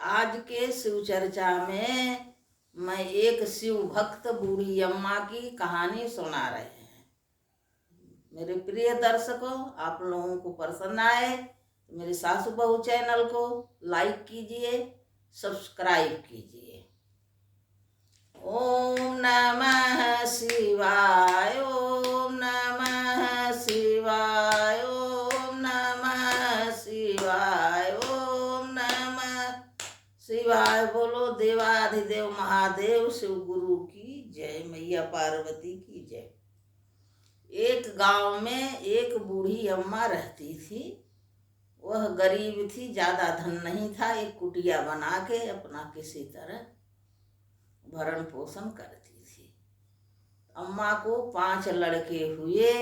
आज के शिव चर्चा में मैं एक शिव भक्त बूढ़ी अम्मा की कहानी सुना रहे हैं। मेरे प्रिय दर्शकों, आप लोगों को पसंद आए तो मेरे सासू बहू चैनल को लाइक कीजिए, सब्सक्राइब कीजिए। ओम नमः शिवाय, ओम नमः शिवाय, ओम नमः शिवाय, ओम नमः शिवाय। बोलो देवाधिदेव महादेव शिव गुरु की जय, मैया पार्वती की जय। एक गांव में एक बूढ़ी अम्मा रहती थी। वह गरीब थी, ज़्यादा धन नहीं था। एक कुटिया बना के अपना किसी तरह भरण पोषण करती थी। अम्मा को 5 लड़के हुए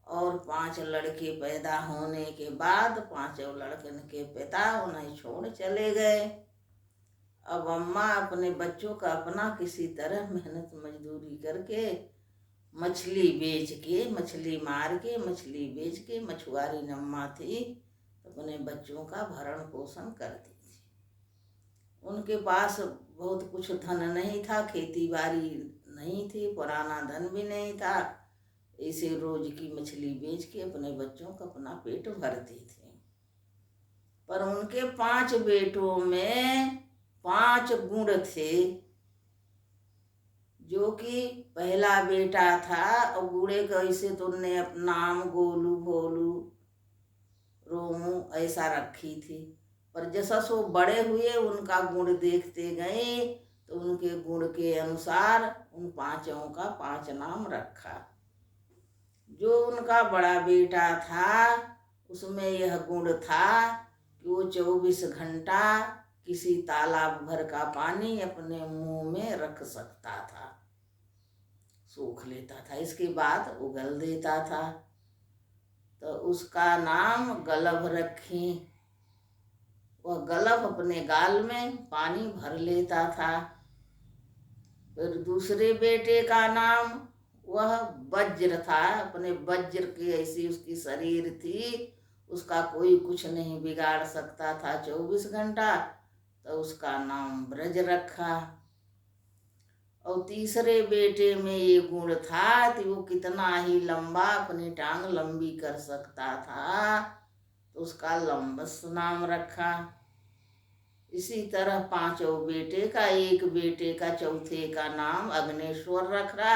और 5 लड़के पैदा होने के बाद 5 लड़कन के पिता उन्हें छोड़ चले गए। अब अम्मा अपने बच्चों का अपना किसी तरह मेहनत मजदूरी करके मछली बेच के, मछली मार के, मछली बेच के, मछुआरी अम्मा थी, अपने बच्चों का भरण पोषण करती थी। उनके पास बहुत कुछ धन नहीं था, खेती बाड़ी नहीं थी, पुराना धन भी नहीं था। इसे रोज की मछली बेच के अपने बच्चों का अपना पेट भरती थी। पर उनके 5 बेटों में 5 गुण थे। जो कि पहला बेटा था और बूढ़े कैसे तो उनने अपना नाम गोलू, भोलू, रोमू ऐसा रखी थी। पर जैसा सो बड़े हुए उनका गुण देखते गए तो उनके गुण के अनुसार उन 5 का 5 नाम रखा। जो उनका बड़ा बेटा था उसमें यह गुण था कि वो 24 घंटा किसी तालाब भर का पानी अपने मुंह में रख सकता था, सूख लेता था, इसके बाद उगल देता था। तो उसका नाम गलभ रखी। वह गलभ अपने गाल में पानी भर लेता था। फिर दूसरे बेटे का नाम वह वज्र था। अपने वज्र की ऐसी उसकी शरीर थी, उसका कोई कुछ नहीं बिगाड़ सकता था 24 घंटा। तो उसका नाम ब्रज रखा। और तीसरे बेटे में ये गुण था कि वो कितना ही लंबा अपनी टांग लंबी कर सकता था, तो उसका लंबस नाम रखा। इसी तरह 5 बेटे का, एक बेटे का चौथे का नाम अग्नेश्वर रखा।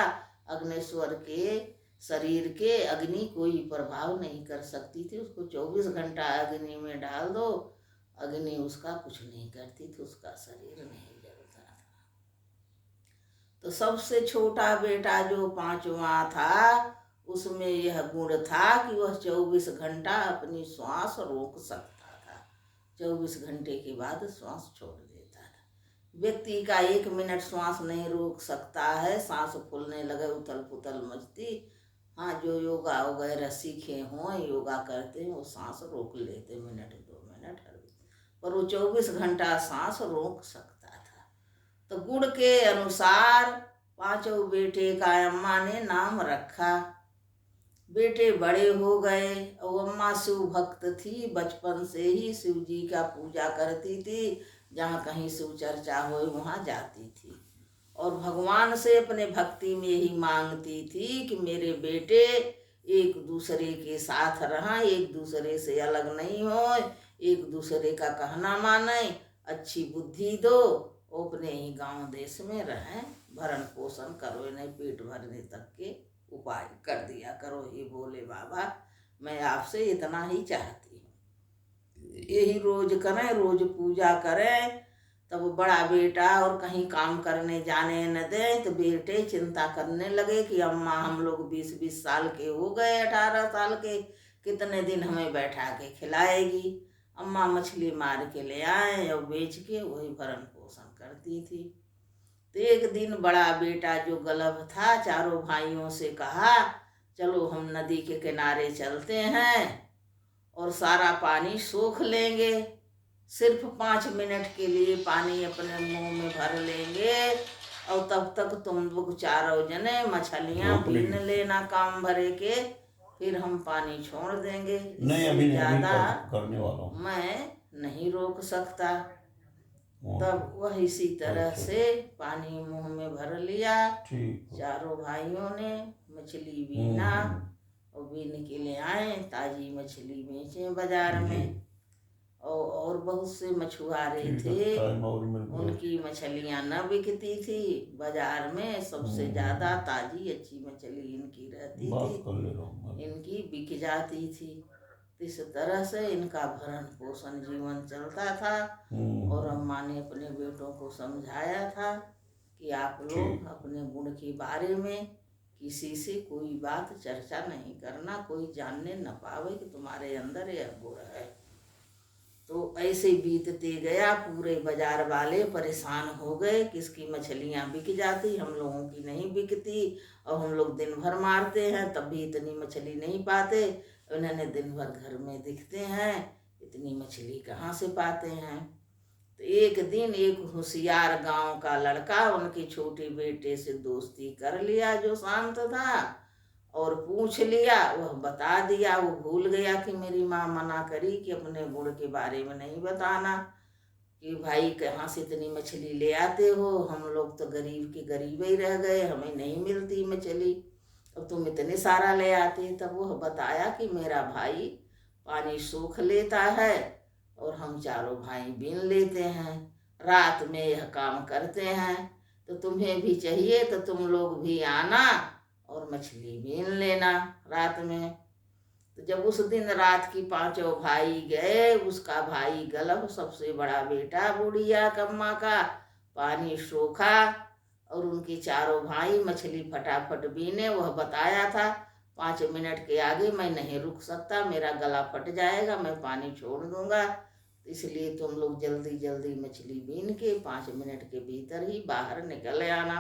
अग्नेश्वर के शरीर के अग्नि कोई प्रभाव नहीं कर सकती थी। उसको 24 घंटा अग्नि में डाल दो, अग्नि उसका कुछ नहीं करती थी, उसका शरीर नहीं जलता था। तो सबसे छोटा बेटा जो 5वां था उसमें यह गुण था कि वह 24 घंटा अपनी श्वास रोक सकता था। 24 घंटे के बाद श्वास छोड़ देता था। व्यक्ति का 1 मिनट श्वास नहीं रोक सकता है, सांस फूलने लगे, उथल पुथल मचती। हाँ, जो योगा वगैरह सीखे हों, योगा करते हैं, वो सांस रोक लेते मिनट 2 मिनट हर, पर वो 24 घंटा सांस रोक सकता था। तो गुण के अनुसार 5 बेटे का अम्मा ने नाम रखा। बेटे बड़े हो गए और अम्मा शिव भक्त थी। बचपन से ही शिव जी का पूजा करती थी। जहाँ कहीं शिव चर्चा हो वहाँ जाती थी और भगवान से अपने भक्ति में ही मांगती थी कि मेरे बेटे एक दूसरे के साथ रहें, एक दूसरे से अलग नहीं हो, एक दूसरे का कहना माने, अच्छी बुद्धि दो, अपने ही गांव देश में रहें, भरण पोषण करो, इन्हें पेट भरने तक के उपाय कर दिया करो। हे बोले बाबा, मैं आपसे इतना ही चाहती हूँ, यही रोज करें, रोज पूजा करें। तब बड़ा बेटा और कहीं काम करने जाने न दे तो बेटे चिंता करने लगे कि अम्मा हम लोग 20-20 साल के हो गए, 18 साल के, कितने दिन हमें बैठा के खिलाएगी। अम्मा मछली मार के ले आए और बेच के वही भरण पोषण करती थी। तो एक दिन बड़ा बेटा जो गलभ था 4 भाइयों से कहा, चलो हम नदी के किनारे चलते हैं और सारा पानी सोख लेंगे। सिर्फ 5 मिनट के लिए पानी अपने मुंह में भर लेंगे और तब तक तुम लोग 4 जने मछलियाँ बीन लेना काम भरे के, फिर हम पानी छोड़ देंगे। इससे ज़्यादा मैं नहीं रोक सकता। तब वह इसी तरह से पानी मुंह में भर लिया। ठीक। चारों भाइयों ने मछली बीना और बीन के ले आए, ताजी मछली बेचे बाजार में। और बहुत से मछुआरे थे, उनकी मछलियां न बिकती थी बाजार में। सबसे ज्यादा ताजी अच्छी मछली इनकी रहती थी, इनकी बिक जाती थी। इस तरह से इनका भरण पोषण जीवन चलता था। और अम्मा ने अपने बेटों को समझाया था कि आप लोग अपने गुण के बारे में किसी से कोई बात चर्चा नहीं करना, कोई जानने न पावे कि तुम्हारे अंदर यह गुण है। तो ऐसे बीतते गया। पूरे बाजार वाले परेशान हो गए, किसकी मछलियां बिक जाती, हम लोगों की नहीं बिकती, और हम लोग दिन भर मारते हैं तब भी इतनी मछली नहीं पाते। उन्होंने दिन भर घर में दिखते हैं, इतनी मछली कहाँ से पाते हैं। तो एक दिन एक होशियार गांव का लड़का उनके छोटे बेटे से दोस्ती कर लिया, जो शांत था, और पूछ लिया। वह बता दिया। वो भूल गया कि मेरी माँ मना करी कि अपने गुण के बारे में नहीं बताना, कि भाई कहाँ से इतनी मछली ले आते हो, हम लोग तो गरीब के गरीब ही रह गए, हमें नहीं मिलती मछली, अब तुम इतने सारा ले आते। तब वह बताया कि मेरा भाई पानी सूख लेता है और हम चारों भाई बीन लेते हैं, रात में यह काम करते हैं, तो तुम्हें भी चाहिए तो तुम लोग भी आना और मछली बीन लेना रात में। तो जब उस दिन रात की पांचों भाई गए, उसका भाई गलब सबसे बड़ा बेटा बुढ़िया कम्मा का पानी सूखा, और उनके चारों भाई मछली फटाफट बीने। वह बताया था 5 मिनट के आगे मैं नहीं रुक सकता, मेरा गला फट जाएगा, मैं पानी छोड़ दूंगा, इसलिए तुम लोग जल्दी जल्दी मछली बीन के 5 मिनट के भीतर ही बाहर निकल आना।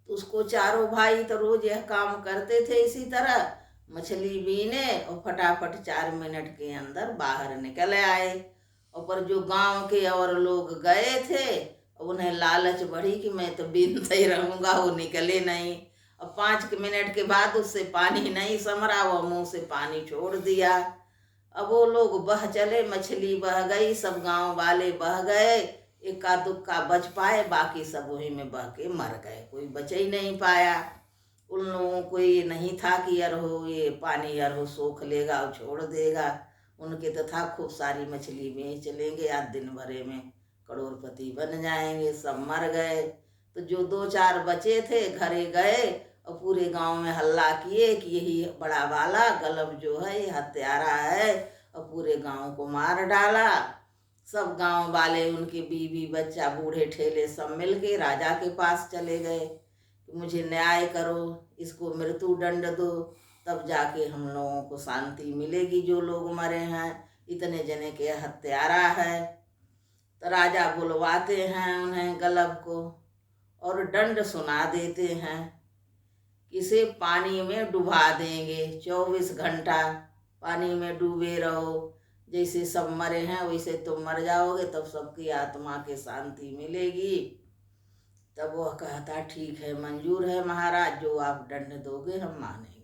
तो उसको चारों भाई तो रोज यह काम करते थे, इसी तरह मछली बीने और फटाफट 4 मिनट के अंदर बाहर निकल आए। और पर जो गांव के और लोग गए थे, उन्हें लालच बढ़ी कि मैं तो बीनते ही रहूँगा, वो निकले नहीं। और 5 मिनट के बाद उससे पानी नहीं समरा, वो मुंह से पानी छोड़ दिया। अब वो लोग बह चले, मछली बह गई, सब गांव वाले बह गए, इक्का दुक्का बच पाए, बाकी सब वहीं में बह के मर गए, कोई बच ही नहीं पाया। उन लोगों को ये नहीं था कि अरहो ये पानी अरहो सोख लेगा और छोड़ देगा, उनके तो था खूब सारी मछली बेच लेंगे, आज दिन भरे में करोड़पति बन जाएंगे। सब मर गए। तो जो 2-4 बचे थे घरे गए और पूरे गांव में हल्ला किए कि यही बड़ा वाला गलब जो है ये हत्यारा है, और पूरे गांव को मार डाला। सब गांव वाले, उनके बीवी बच्चा बूढ़े ठेले सब मिल के राजा के पास चले गए कि मुझे न्याय करो, इसको मृत्यु दंड दो, तब जाके हम लोगों को शांति मिलेगी, जो लोग मरे हैं इतने जने के हत्यारा है। तो राजा बुलवाते हैं उन्हें गलब को और दंड सुना देते हैं, इसे पानी में डुबा देंगे, 24 घंटा पानी में डूबे रहो, जैसे सब मरे हैं वैसे तुम मर जाओगे, तब सबकी आत्मा के शांति मिलेगी। तब वह कहता ठीक है, मंजूर है महाराज, जो आप दंड दोगे हम मानेंगे।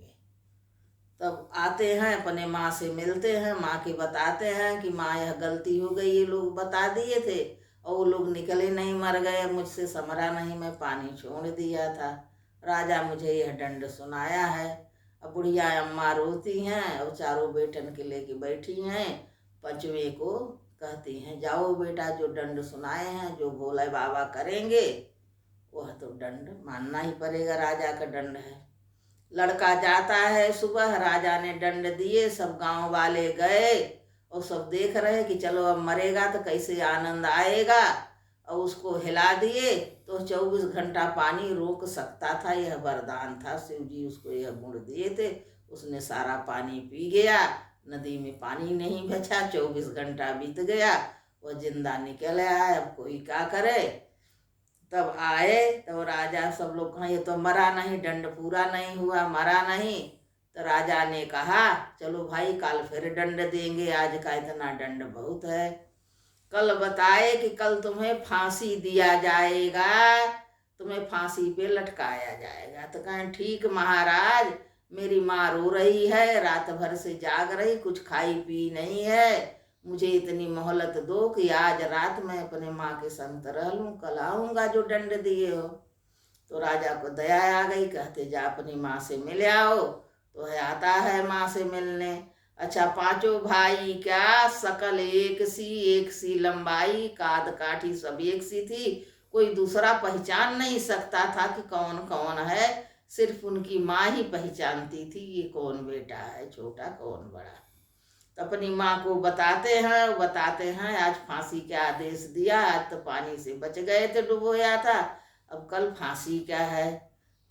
तब आते हैं अपने माँ से मिलते हैं, माँ के बताते हैं कि माँ यह गलती हो गई, ये लोग बता दिए थे और वो लोग निकले नहीं, मर गए, मुझसे समरा नहीं, मैं पानी छोड़ दिया था, राजा मुझे यह दंड सुनाया है। अब बुढ़िया अम्मा रोती हैं और चारों बेटन के लेके बैठी हैं। 5वें को कहती हैं जाओ बेटा, जो दंड सुनाए हैं, जो भोले बाबा करेंगे वह तो दंड मानना ही पड़ेगा, राजा का दंड है। लड़का जाता है सुबह, राजा ने दंड दिए, सब गांव वाले गए और सब देख रहे कि चलो अब मरेगा तो कैसे आनंद आएगा, और उसको हिला दिए तो 24 घंटा पानी रोक सकता था, यह वरदान था, शिव जी उसको यह गुण दिए थे। उसने सारा पानी पी गया, नदी में पानी नहीं बचा, 24 घंटा बीत गया, वह जिंदा निकल आया। अब कोई क्या करे। तब आए, तब राजा सब लोग कहा ये तो मरा नहीं, दंड पूरा नहीं हुआ, मरा नहीं। तो राजा ने कहा चलो भाई कल फिर दंड देंगे, आज का इतना दंड बहुत है। कल बताए कि कल तुम्हें फांसी दिया जाएगा, तुम्हें फांसी पे लटकाया जाएगा। तो कहें ठीक महाराज, मेरी माँ रो रही है, रात भर से जाग रही, कुछ खाई पी नहीं है, मुझे इतनी मोहलत दो कि आज रात मैं अपने माँ के संग रह लूँ, कल आऊँगा जो दंड दिए हो। तो राजा को दया आ गई, कहते जा अपनी माँ से मिल आओ। तो है आता है माँ से मिलने। अच्छा, पांचों भाई क्या, शकल एक सी लंबाई, काद काठी सब एक सी थी। कोई दूसरा पहचान नहीं सकता था कि कौन कौन है, सिर्फ उनकी माँ ही पहचानती थी ये कौन बेटा है, छोटा कौन बड़ा। तो अपनी माँ को बताते हैं आज फांसी का आदेश दिया, आज तो पानी से बच गए थे, डुबोया था, अब कल फांसी का है।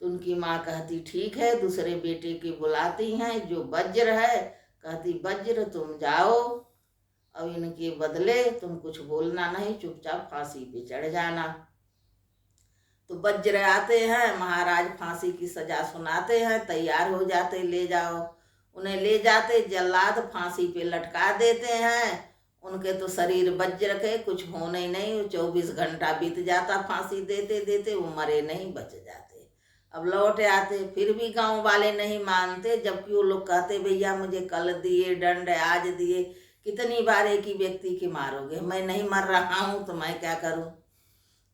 तो उनकी माँ कहती ठीक है, दूसरे बेटे की बुलाती हैं जो वज्र है, कहती वज्र तुम जाओ, अब इनके बदले तुम कुछ बोलना नहीं, चुपचाप फांसी पे चढ़ जाना। तो वज्र आते हैं, महाराज फांसी की सजा सुनाते हैं, तैयार हो जाते, ले जाओ। उन्हें ले जाते, जल्लाद फांसी पे लटका देते हैं। उनके तो शरीर वज्र के कुछ होने नहीं, 24 घंटा बीत जाता फांसी देते देते, वो मरे नहीं, बच जाते। अब लौट आते, फिर भी गांव वाले नहीं मानते, जबकि वो लोग कहते भैया मुझे कल दिए दंड, आज दिए, कितनी बार एक ही व्यक्ति के मारोगे, मैं नहीं मर रहा हूँ तो मैं क्या करूँ।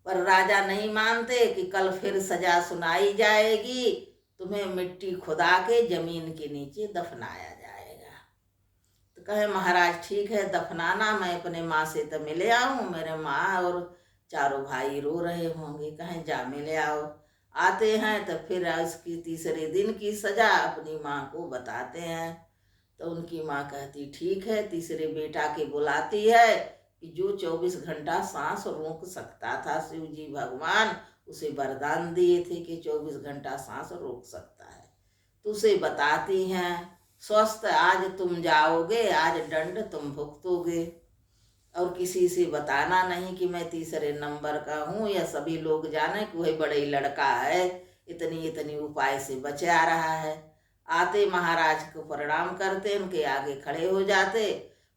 पर राजा नहीं मानते कि कल फिर सजा सुनाई जाएगी, तुम्हें मिट्टी खुदा के जमीन के नीचे दफनाया जाएगा। तो कहे महाराज ठीक है, दफनाना, मैं अपने माँ से तो मिले आऊँ, मेरे माँ और चारों भाई रो रहे होंगे, कहें जा मिले आओ। आते हैं तो फिर इसकी तीसरे दिन की सजा अपनी माँ को बताते हैं। तो उनकी माँ कहती ठीक है, तीसरे बेटा के बुलाती है कि जो 24 घंटा सांस रोक सकता था, शिव जी भगवान उसे वरदान दिए थे कि 24 घंटा सांस रोक सकता है, तो उसे बताती हैं स्वस्थ आज तुम जाओगे, आज दंड तुम भुगतोगे, और किसी से बताना नहीं कि मैं तीसरे नंबर का हूँ, या सभी लोग जाने कि वही बड़े लड़का है, इतनी इतनी उपाय से बचे आ रहा है। आते महाराज को प्रणाम करते, उनके आगे खड़े हो जाते,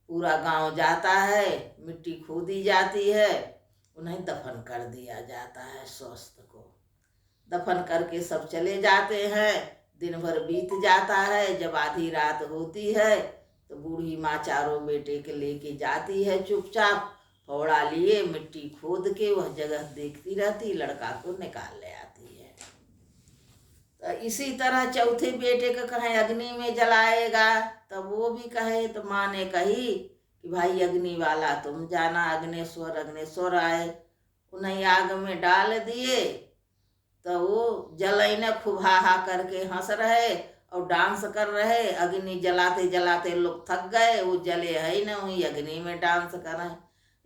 पूरा गांव जाता है, मिट्टी खोदी जाती है, उन्हें दफन कर दिया जाता है। स्वस्थ को दफन करके सब चले जाते हैं। दिन भर बीत जाता है, जब आधी रात होती है तो बूढ़ी माँ चारों बेटे के लेके जाती है, चुपचाप फावड़ा लिए मिट्टी खोद के वह जगह देखती रहती, लड़का को निकाल ले आती है। तो इसी तरह चौथे बेटे को कहे अग्नि में जलाएगा, तब वो भी कहे, तो माँ ने कही कि भाई अग्नि वाला तुम जाना, अग्नेश्वर आए, उन्हें आग में डाल दिए। तो वो जलैने खूब हा हा करके हंस रहे और डांस कर रहे, अग्नि जलाते जलाते लोग थक गए, वो जले है ही ना, वही अग्नि में डांस करें।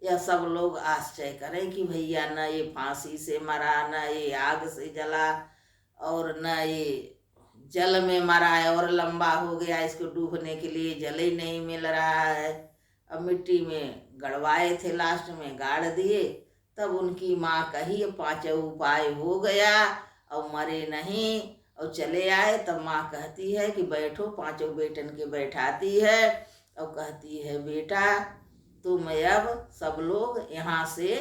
यह सब लोग आश्चर्य करें कि भैया न ये फांसी से मरा, न ये आग से जला, और न ये जल में मरा है और लंबा हो गया, इसको डूबने के लिए जल ही नहीं मिल रहा है। अब मिट्टी में गड़वाए थे, लास्ट में गाड़ दिए। तब उनकी माँ कही पांचों उपाय हो गया और मरे नहीं, और चले आए। तब माँ कहती है कि बैठो, पांचों बेटन के बैठाती है और कहती है बेटा तुम अब सब लोग यहाँ से,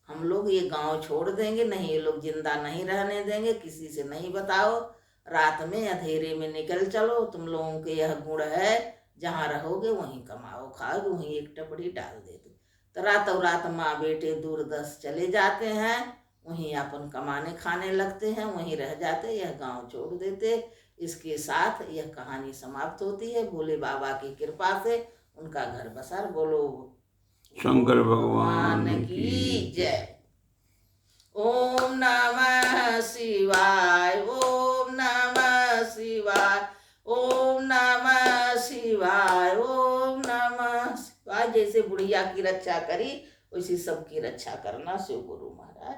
हम लोग ये गांव छोड़ देंगे, नहीं ये लोग जिंदा नहीं रहने देंगे, किसी से नहीं बताओ, रात में अंधेरे में निकल चलो, तुम लोगों के यह गुण है, जहाँ रहोगे वहीं कमाओ खाओगे, वहीं एक टपड़ी डाल दे दो। तो रातों रात माँ बेटे दूरदर्श चले जाते हैं, वहीं अपन कमाने खाने लगते हैं, वहीं रह जाते, यह गांव छोड़ देते। इसके साथ यह कहानी समाप्त होती है। भोले बाबा की कृपा से उनका घर बसार। बोलो शंकर भगवान की जय। ओम नमः शिवाय, ओम नमः शिवाय, ओम नमः शिवाय, ओम नमः शिवाय। जैसे बुढ़िया की रक्षा करी वैसी सबकी रक्षा करना। शिव गुरु महाराज।